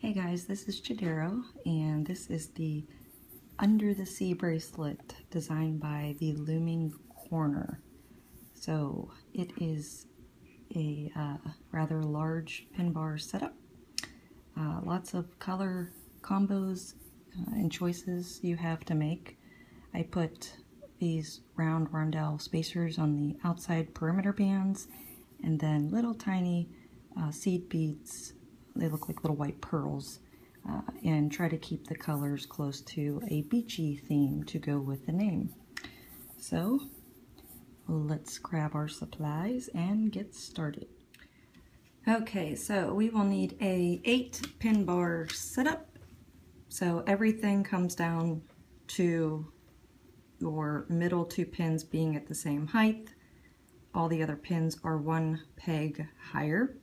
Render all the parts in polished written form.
Hey guys, this is Chodaros, and this is the Under the Sea bracelet designed by the Looming corner. So it is a rather large pin bar setup. Lots of color combos and choices you have to make. I put these round rondelle spacers on the outside perimeter bands, and then little tiny seed beads. They look like little white pearls, and try to keep the colors close to a beachy theme to go with the name. So let's grab our supplies and get started. Okay, so we will need a 8 pin bar setup. So everything comes down to your middle 2 pins being at the same height. All the other pins are 1 peg higher.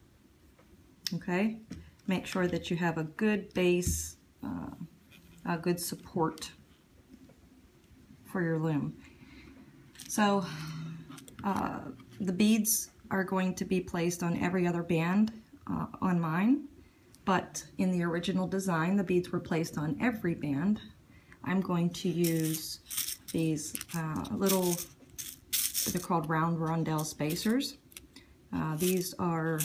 Okay, make sure that you have a good base, a good support for your loom. So the beads are going to be placed on every other band on mine, but in the original design the beads were placed on every band. I'm going to use these little, they're called round rondelle spacers. These are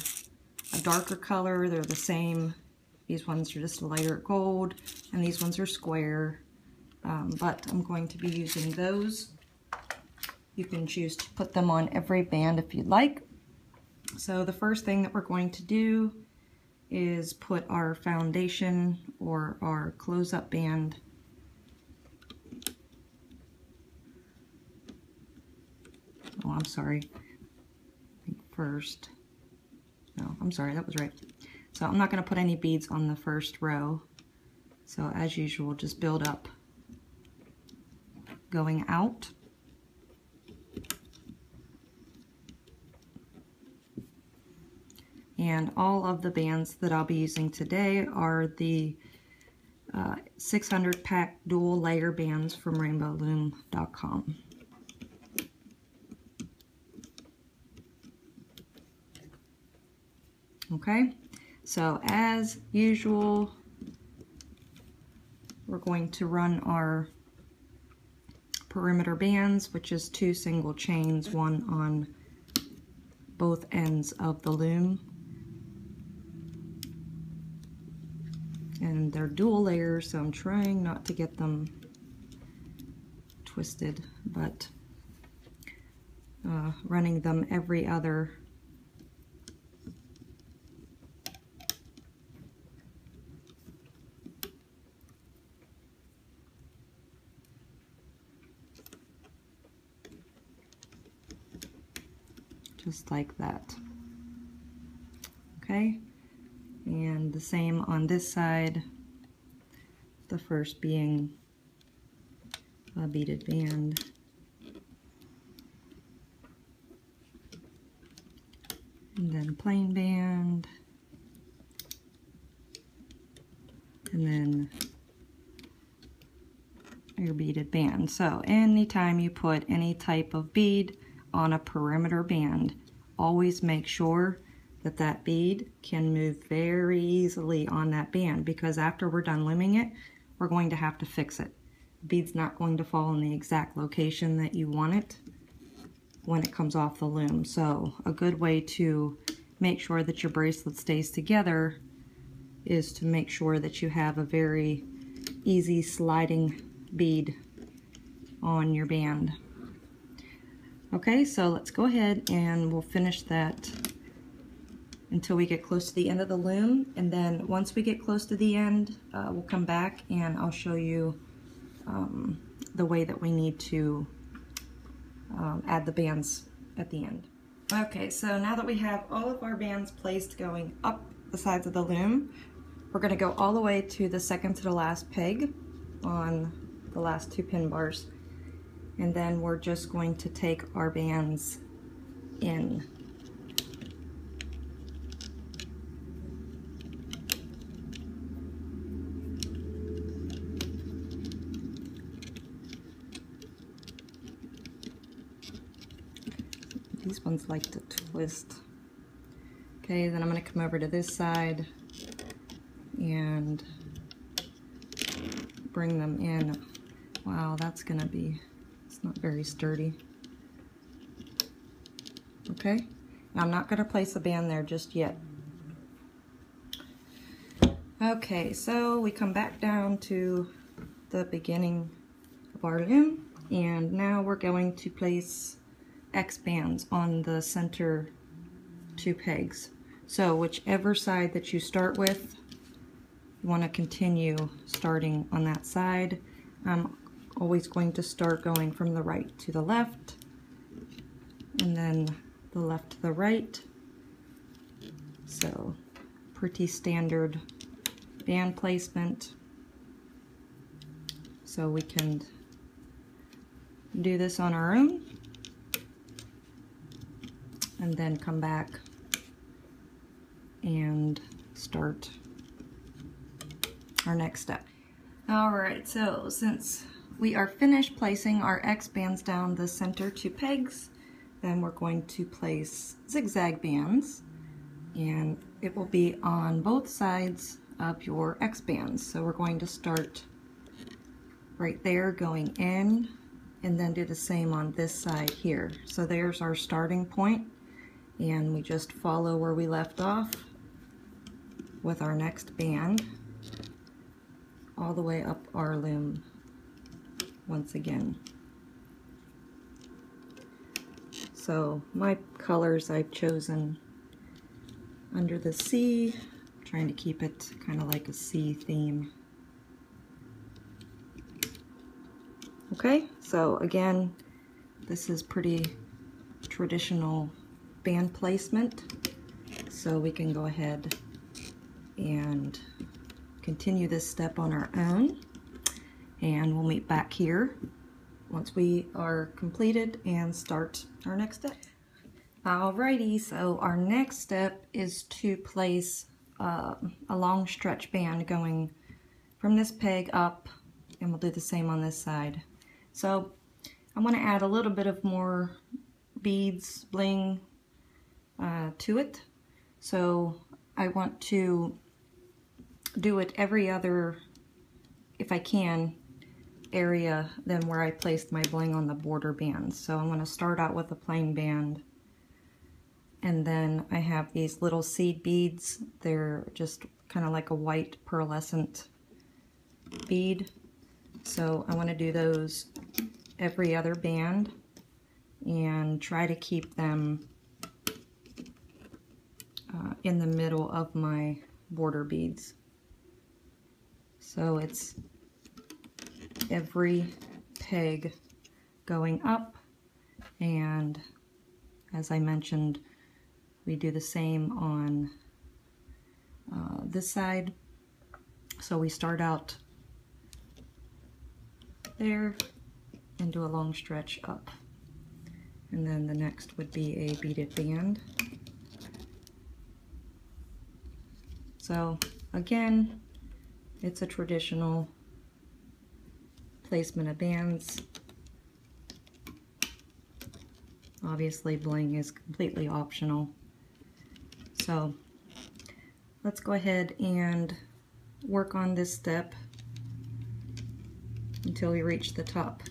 a darker color, they're the same. These ones are just a lighter gold, and these ones are square, but I'm going to be using those. You can choose to put them on every band if you'd like. So the first thing that we're going to do is put our foundation or our close-up band first. No, I'm sorry, that was right. So I'm not going to put any beads on the first row. So as usual, just build up going out. And all of the bands that I'll be using today are the 600 pack dual layer bands from rainbowloom.com. Okay, so as usual, we're going to run our perimeter bands, which is 2 single chains, one on both ends of the loom. And they're dual layers, so I'm trying not to get them twisted, but running them every other just like that. Okay, and the same on this side, the first being a beaded band. And then plain band. And then your beaded band. So anytime you put any type of bead on a perimeter band, always make sure that that bead can move very easily on that band, because after we're done looming it, we're going to have to fix it. The bead's not going to fall in the exact location that you want it when it comes off the loom. So a good way to make sure that your bracelet stays together is to make sure that you have a very easy sliding bead on your band. Okay, so let's go ahead and we'll finish that until we get close to the end of the loom, and then once we get close to the end, we'll come back and I'll show you the way that we need to add the bands at the end. Okay, so now that we have all of our bands placed going up the sides of the loom, we're going to go all the way to the second to the last peg on the last 2 pin bars. And then we're just going to take our bands in. These ones like to twist. Okay, then I'm going to come over to this side and bring them in. Wow, that's gonna be, it's not very sturdy. Okay, now I'm not gonna place a band there just yet. Okay, so we come back down to the beginning of our loom, and now we're going to place X bands on the center 2 pegs. So whichever side that you start with, you want to continue starting on that side. I'm always going to start going from the right to the left, and then the left to the right. So pretty standard band placement. So we can do this on our own and then come back and start our next step. Alright, so since we are finished placing our X bands down the center 2 pegs, then we're going to place zigzag bands, and it will be on both sides of your X bands. So we're going to start right there going in, and then do the same on this side here. So there's our starting point, and we just follow where we left off with our next band all the way up our loom once again. So my colors I've chosen Under the Sea, trying to keep it kind of like a sea theme. Okay, so again, this is pretty traditional band placement, so we can go ahead and continue this step on our own, and we'll meet back here once we are completed and start our next step. Alrighty, so our next step is to place a long stretch band going from this peg up, and we'll do the same on this side. So I want to add a little bit of more beads, bling to it. So I want to do it every other, if I can, area than where I placed my bling on the border bands. So I'm going to start out with a plain band, and then I have these little seed beads. They're just kind of like a white pearlescent bead. So I want to do those every other band and try to keep them in the middle of my border beads. So it's every peg going up, and as I mentioned, we do the same on this side. So we start out there and do a long stretch up, and then the next would be a beaded band. So again, it's a traditional placement of bands. Obviously bling is completely optional. So let's go ahead and work on this step until we reach the top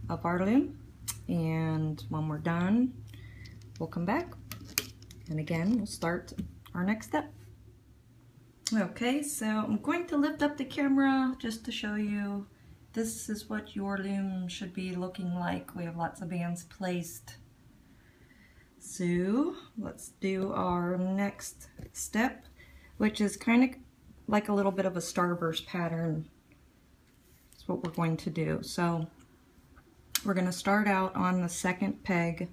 of our loom, and when we're done we'll come back and again we'll start our next step. Okay, so I'm going to lift up the camera just to show you this is what your loom should be looking like. We have lots of bands placed. So let's do our next step, which is kind of like a little bit of a starburst pattern. That's what we're going to do. So we're going to start out on the second peg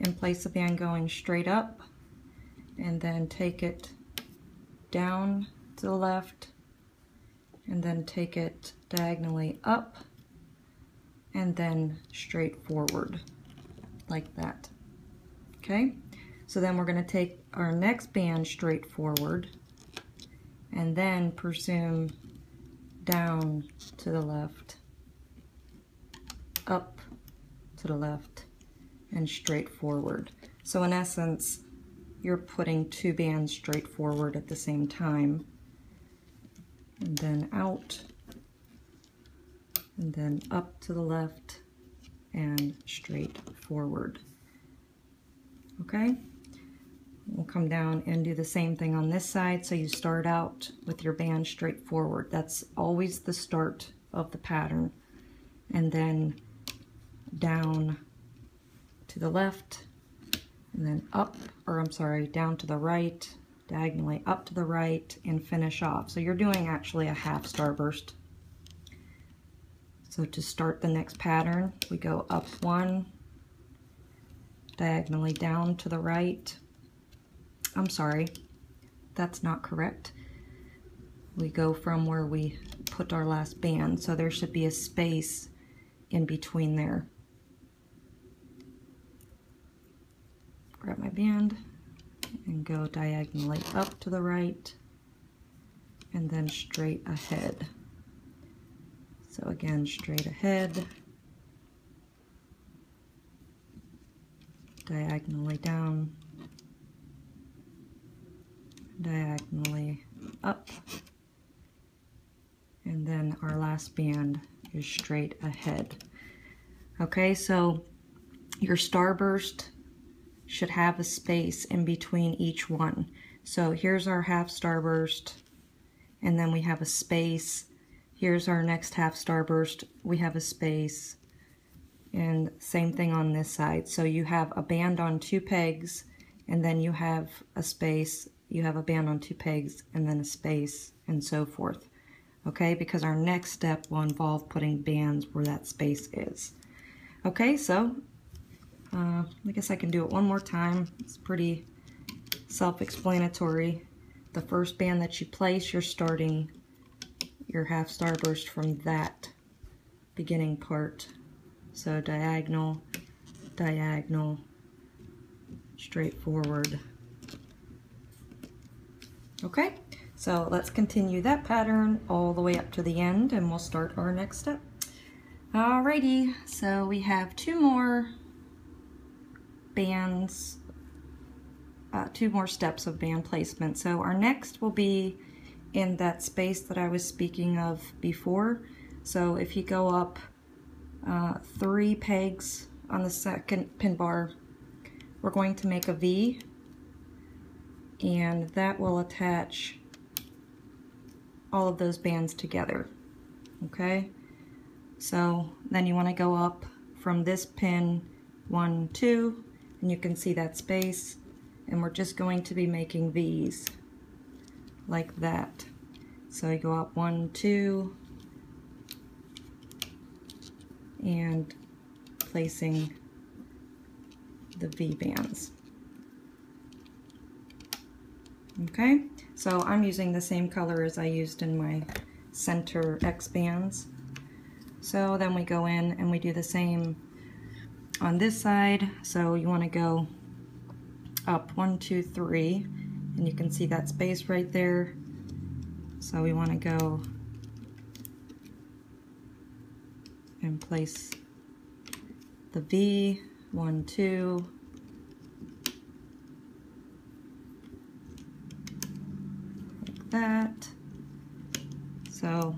and place a band going straight up, and then take it down to the left, and then take it diagonally up, and then straight forward like that. Okay, so then we're going to take our next band straight forward and then presume down to the left, up to the left, and straight forward. So in essence, you're putting 2 bands straight forward at the same time, and then out, and then up to the left and straight forward. Okay, we'll come down and do the same thing on this side. So you start out with your band straight forward. That's always the start of the pattern, and then down to the left, and then up, or I'm sorry, down to the right, diagonally up to the right, and finish off. So you're doing actually a half starburst. So to start the next pattern, we go up 1, diagonally down to the right. I'm sorry, that's not correct. We go from where we put our last band, so there should be a space in between there. Grab my band and go diagonally up to the right and then straight ahead. So again, straight ahead, diagonally down, diagonally up, and then our last band is straight ahead. Okay, so your starburst should have a space in between each one. So here's our half starburst, and then we have a space. Here's our next half starburst, we have a space, and same thing on this side. So you have a band on 2 pegs, and then you have a space, you have a band on 2 pegs, and then a space, and so forth. Okay, because our next step will involve putting bands where that space is. Okay, so I guess I can do it one more time. It's pretty self-explanatory. The first band that you place, you're starting your half starburst from that beginning part. So diagonal, diagonal, straight forward. Okay, so let's continue that pattern all the way up to the end, and we'll start our next step. Alrighty, so we have 2 more bands, 2 more steps of band placement. So our next will be in that space that I was speaking of before. So if you go up 3 pegs on the second pin bar, we're going to make a V, and that will attach all of those bands together. Okay, so then you want to go up from this pin 1, 2, and you can see that space, and we're just going to be making V's like that. So you go up 1, 2, and placing the V bands. Okay, so I'm using the same color as I used in my center X bands. So then we go in and we do the same on this side. So you want to go up 1, 2, 3, and you can see that space right there. So we want to go and place the V, 1, 2, like that. So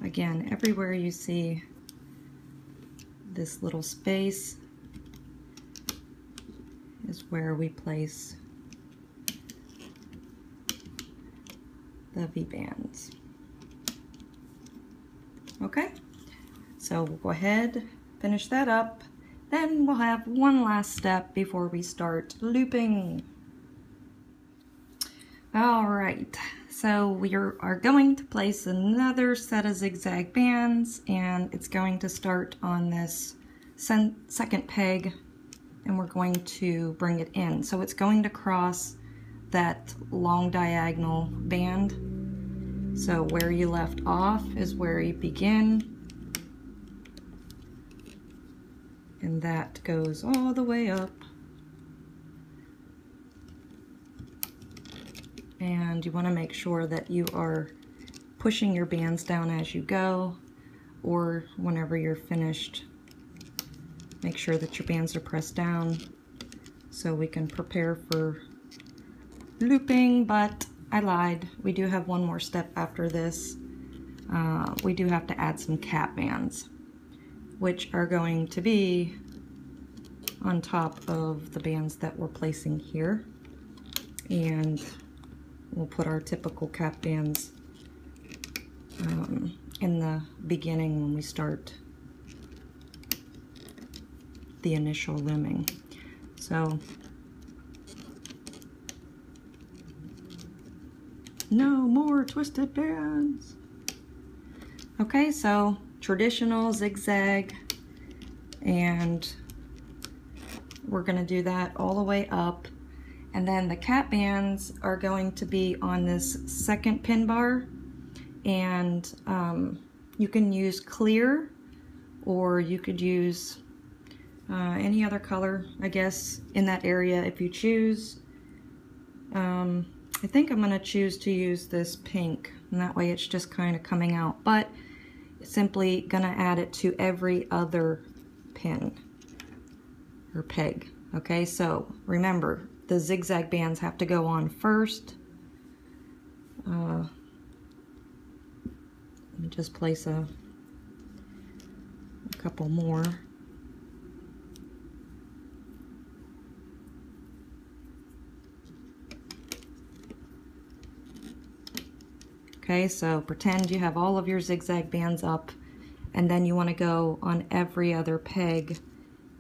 again, everywhere you see this little space is where we place the V bands. Okay, so we'll go ahead, finish that up, then we'll have one last step before we start looping. Alright, so we are going to place another set of zigzag bands, and it's going to start on this second peg, and we're going to bring it in. So it's going to cross that long diagonal band. So where you left off is where you begin, and that goes all the way up. And you want to make sure that you are pushing your bands down as you go, or whenever you're finished, make sure that your bands are pressed down so we can prepare for looping, but I lied. We do have one more step after this. We do have to add some cap bands, which are going to be on top of the bands that we're placing here. And we'll put our typical cap bands in the beginning when we start the initial looming. So no more twisted bands. Okay, so traditional zigzag, and we're going to do that all the way up, and then the cap bands are going to be on this second pin bar, and you can use clear, or you could use any other color, I guess, in that area if you choose. I think I'm going to choose to use this pink, and that way it's just kind of coming out, but simply going to add it to every other pin or peg. Okay, so remember, the zigzag bands have to go on first. Let me just place a couple more. Okay, so pretend you have all of your zigzag bands up, and then you want to go on every other peg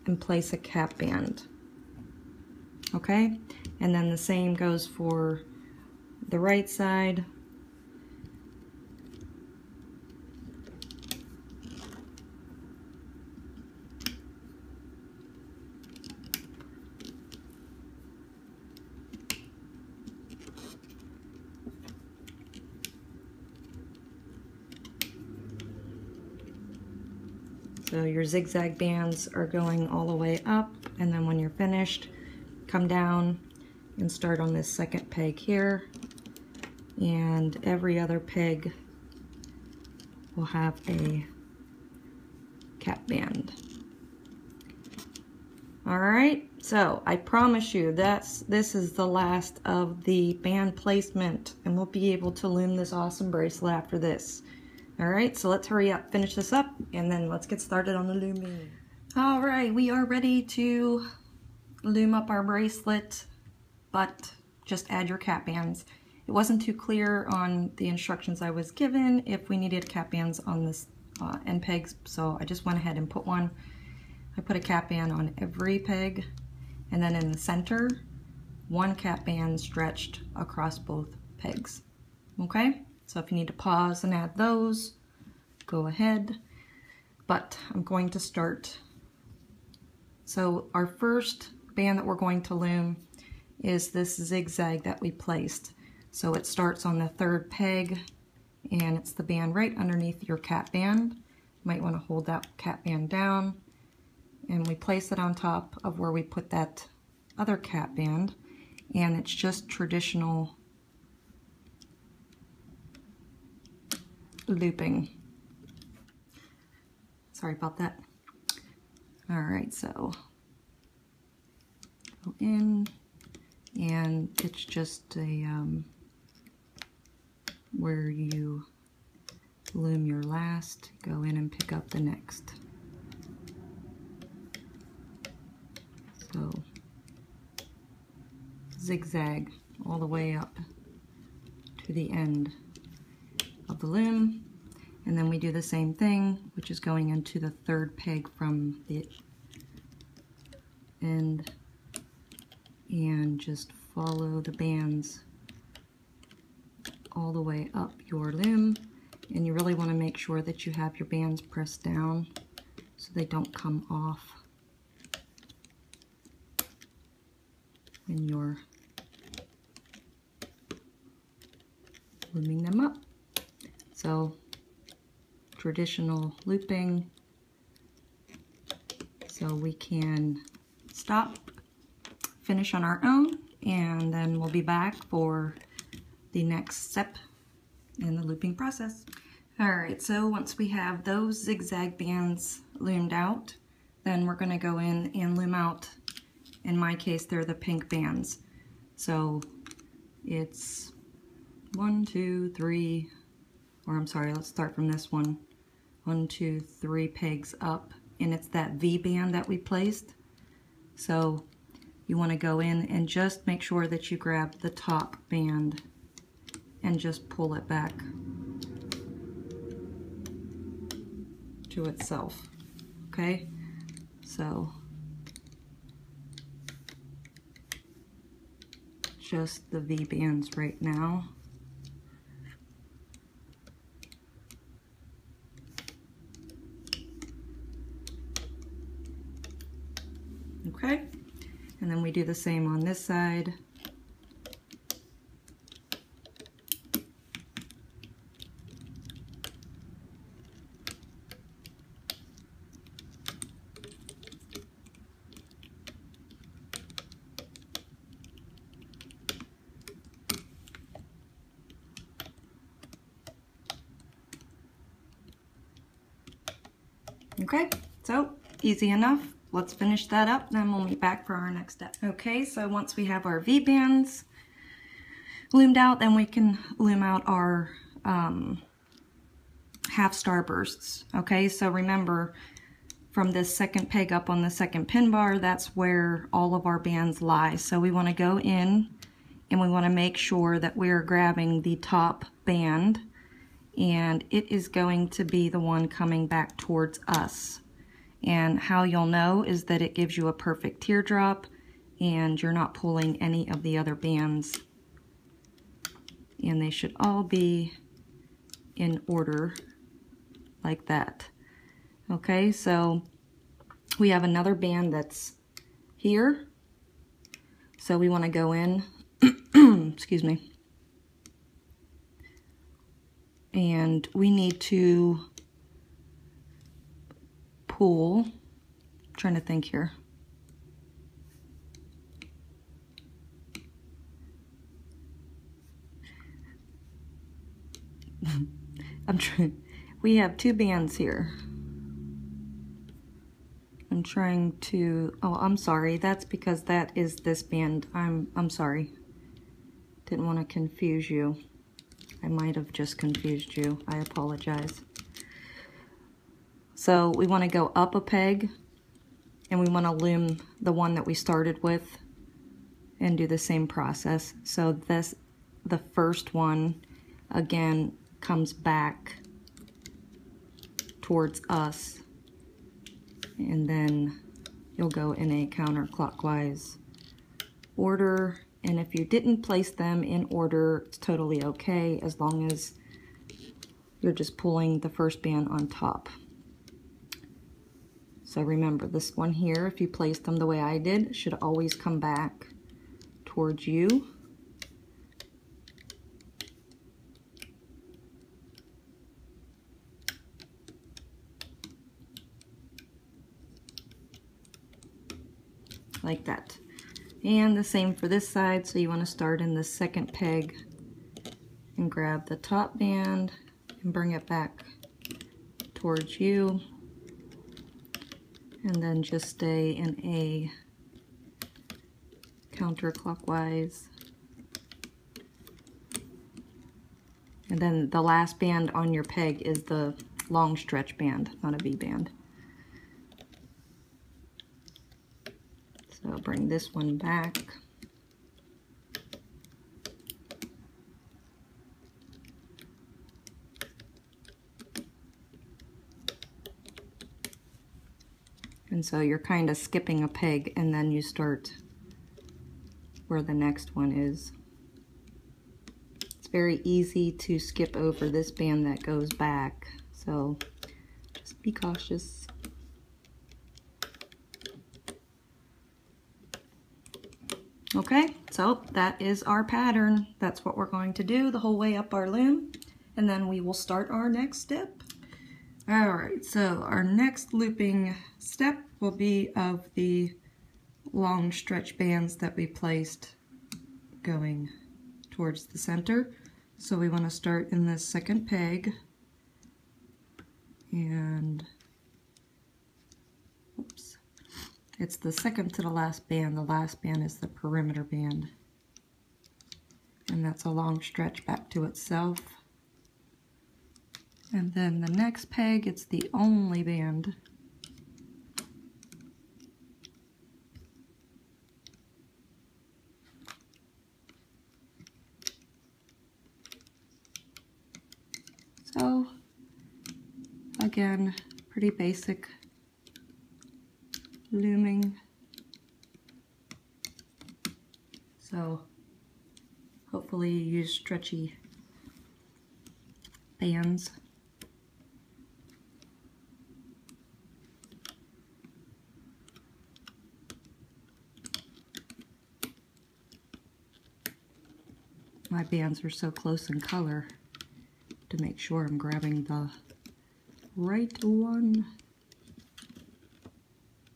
and place a cap band. Okay, and then the same goes for the right side. So your zigzag bands are going all the way up, and then when you're finished, come down and start on this second peg here, and every other peg will have a cap band. Alright, so I promise you this is the last of the band placement, and we'll be able to loom this awesome bracelet after this. Alright, so let's hurry up, finish this up, and then let's get started on the looming. Alright, we are ready to loom up our bracelet, but just add your cap bands. It wasn't too clear on the instructions I was given if we needed cap bands on this end pegs, so I just went ahead and put one. I put a cap band on every peg, and then in the center, one cap band stretched across both pegs. Okay? So if you need to pause and add those, go ahead. But I'm going to start. So our first band that we're going to loom is this zigzag that we placed. So it starts on the third peg, and it's the band right underneath your cap band. You might want to hold that cap band down, and we place it on top of where we put that other cap band, and it's just traditional looping. Sorry about that. Alright, so go in, and it's just a where you loom your last, go in and pick up the next. So zigzag all the way up to the end of the loom, and then we do the same thing, which is going into the third peg from the end, and just follow the bands all the way up your loom, and you really want to make sure that you have your bands pressed down so they don't come off when you're looming them up. So traditional looping, so we can stop, finish on our own, and then we'll be back for the next step in the looping process. Alright, so once we have those zigzag bands loomed out, then we're going to go in and loom out In my case, they're the pink bands. So it's 1, 2, 3, or I'm sorry, let's start from this one. 1, 2, 3 pegs up, and it's that V band that we placed. So you want to go in and just make sure that you grab the top band and just pull it back to itself. Okay, so just the V bands right now. Okay, and then we do the same on this side. Okay, so easy enough. Let's finish that up, then we'll meet back for our next step. Okay, so once we have our V bands loomed out, then we can loom out our half starbursts. Okay, so remember, from this second peg up on the second pin bar, that's where all of our bands lie. So we want to go in and we want to make sure that we're grabbing the top band, and it is going to be the one coming back towards us. And how you'll know is that it gives you a perfect teardrop and you're not pulling any of the other bands. And they should all be in order like that. Okay, so we have another band that's here. So we want to go in, excuse me, and we need to pull, I'm trying to think here. We have two bands here. I'm trying to, oh, I'm sorry, that's because that is this band. I'm sorry. Didn't want to confuse you. I might have just confused you. I apologize. So we want to go up a peg and we want to loom the one that we started with and do the same process. So this, the first one, again, comes back towards us, and then you'll go in a counterclockwise order. And if you didn't place them in order, it's totally okay, as long as you're just pulling the first band on top. So remember, this one here, if you place them the way I did, should always come back towards you. Like that. And the same for this side, so you want to start in the second peg and grab the top band and bring it back towards you, and then just stay in a counterclockwise. And then the last band on your peg is the long stretch band, not a V band. So bring this one back. And so you're kind of skipping a peg and then you start where the next one is. It's very easy to skip over this band that goes back, so just be cautious. Okay, so that is our pattern. That's what we're going to do the whole way up our loom, and then we will start our next step. All right, so our next looping step will be of the long stretch bands that we placed going towards the center. So we want to start in this second peg and It's the second to the last band. The last band is the perimeter band. And that's a long stretch back to itself. And then the next peg, it's the only band. So, again, pretty basic looming. So, hopefully you use stretchy bands. My bands are so close in color to make sure I'm grabbing the right one.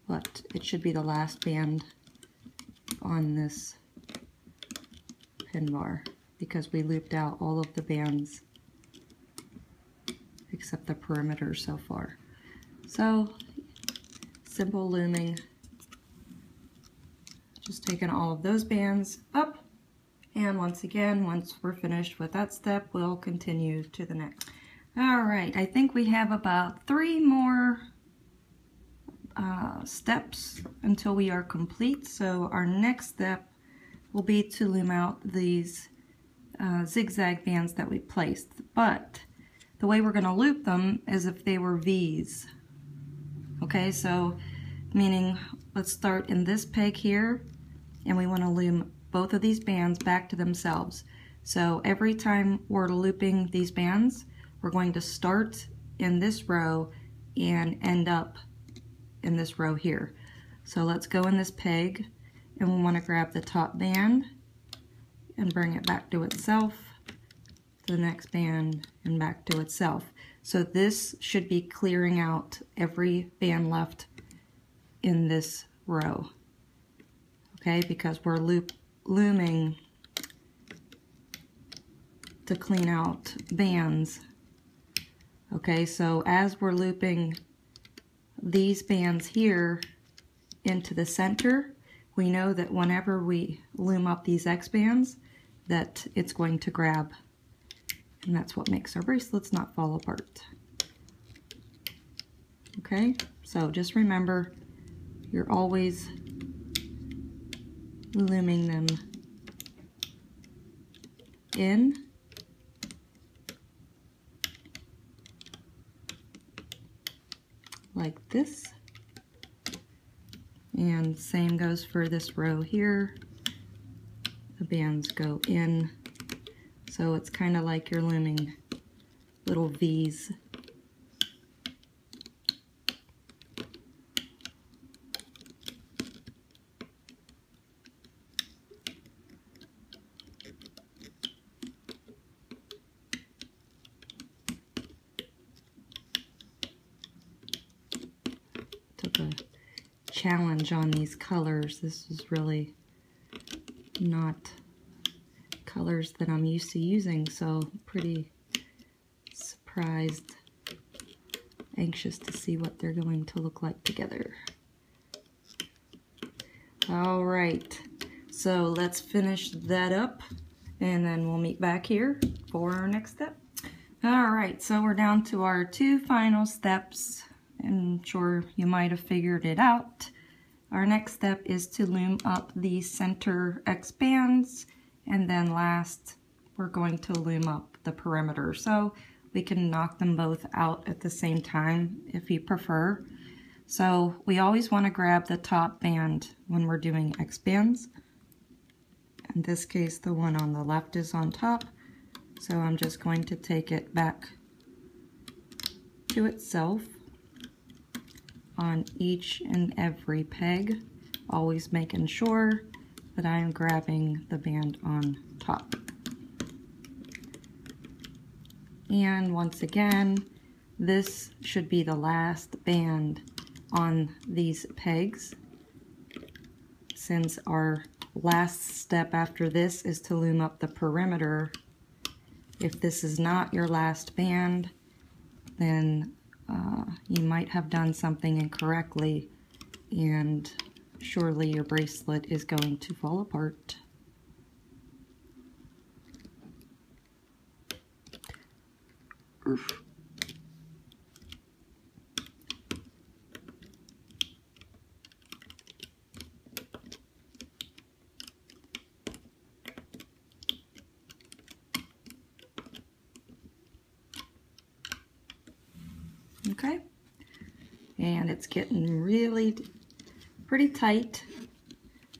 But it should be the last band on this pin bar because we looped out all of the bands except the perimeter so far. So, simple looming. Just taking all of those bands up. And once again, once we're finished with that step, we'll continue to the next. All right, I think we have about 3 more steps until we are complete. So our next step will be to loom out these zigzag bands that we placed. But the way we're going to loop them is if they were V's. Okay, so meaning let's start in this peg here, and we want to loom both of these bands back to themselves. So every time we're looping these bands, we're going to start in this row and end up in this row here. So let's go in this peg, and we want to grab the top band and bring it back to itself, to the next band, and back to itself. So this should be clearing out every band left in this row. Okay, because we're looming to clean out bands. Okay, so as we're looping these bands here into the center, we know that whenever we loom up these X bands, that it's going to grab. And that's what makes our bracelets not fall apart. Okay, so just remember, you're always looming them in like this, and same goes for this row here. The bands go in, so it's kind of like you're looming little V's. Took a challenge on these colors. This is really not colors that I'm used to using, so pretty surprised, anxious to see what they're going to look like together. All right, so let's finish that up, and then we'll meet back here for our next step. All right, so we're down to our 2 final steps. I'm sure you might have figured it out. Our next step is to loom up the center X bands, and then last we're going to loom up the perimeter. So we can knock them both out at the same time if you prefer. So we always want to grab the top band when we're doing X bands. In this case, the one on the left is on top, so I'm just going to take it back to itself on each and every peg, always making sure that I'm grabbing the band on top. And once again, this should be the last band on these pegs, since our last step after this is to loom up the perimeter. If this is not your last band, then you might have done something incorrectly and surely your bracelet is going to fall apart. Oof. Okay, and it's getting really pretty tight,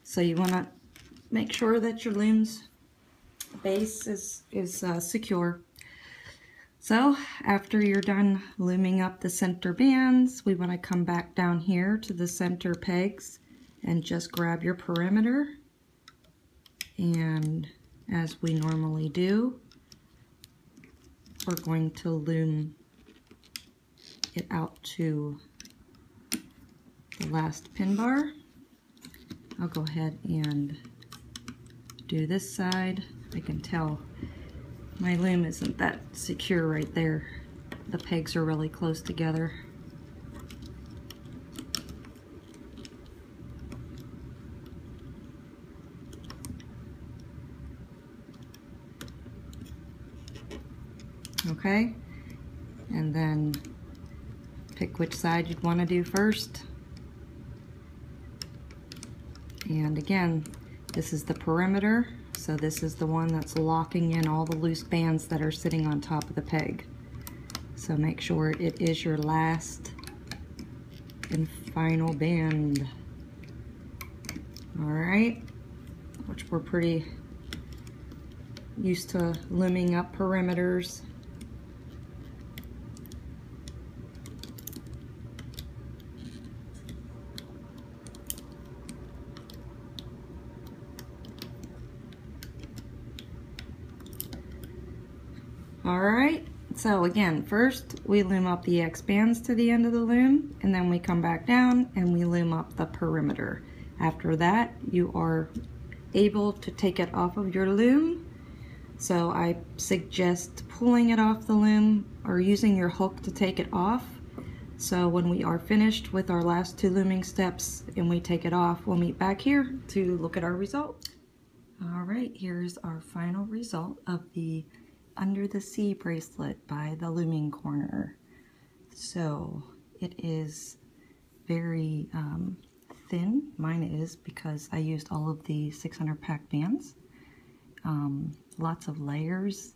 so you want to make sure that your loom's base is secure. So after you're done looming up the center bands, we want to come back down here to the center pegs and just grab your perimeter, and as we normally do, we're going to loom it out to the last pin bar. I'll go ahead and do this side. I can tell my loom isn't that secure right there. The pegs are really close together. Okay, and then pick which side you'd want to do first. And again, this is the perimeter, so this is the one that's locking in all the loose bands that are sitting on top of the peg. So make sure it is your last and final band. Alright, which we're pretty used to looming up perimeters. Alright, so again, first we loom up the X bands to the end of the loom, and then we come back down and we loom up the perimeter. After that, you are able to take it off of your loom. So I suggest pulling it off the loom or using your hook to take it off. So when we are finished with our last two looming steps and we take it off, we'll meet back here to look at our result. Alright, here's our final result of the Under the Sea bracelet by the Looming Corner. So it is very thin. Mine is, because I used all of the 600 pack bands. Lots of layers.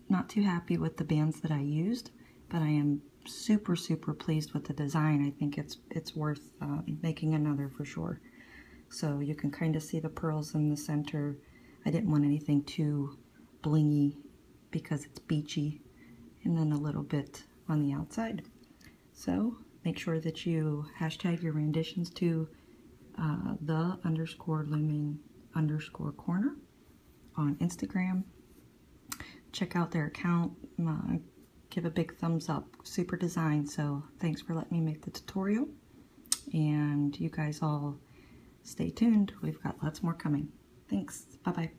Not too happy with the bands that I used, but I am super pleased with the design. I think it's worth making another for sure. So you can kind of see the pearls in the center. I didn't want anything too blingy because it's beachy, and then a little bit on the outside. So make sure that you hashtag your renditions to the_looming_corner on Instagram. Check out their account, give a big thumbs up. Super design. So thanks for letting me make the tutorial, and you guys all stay tuned. We've got lots more coming. Thanks. Bye bye.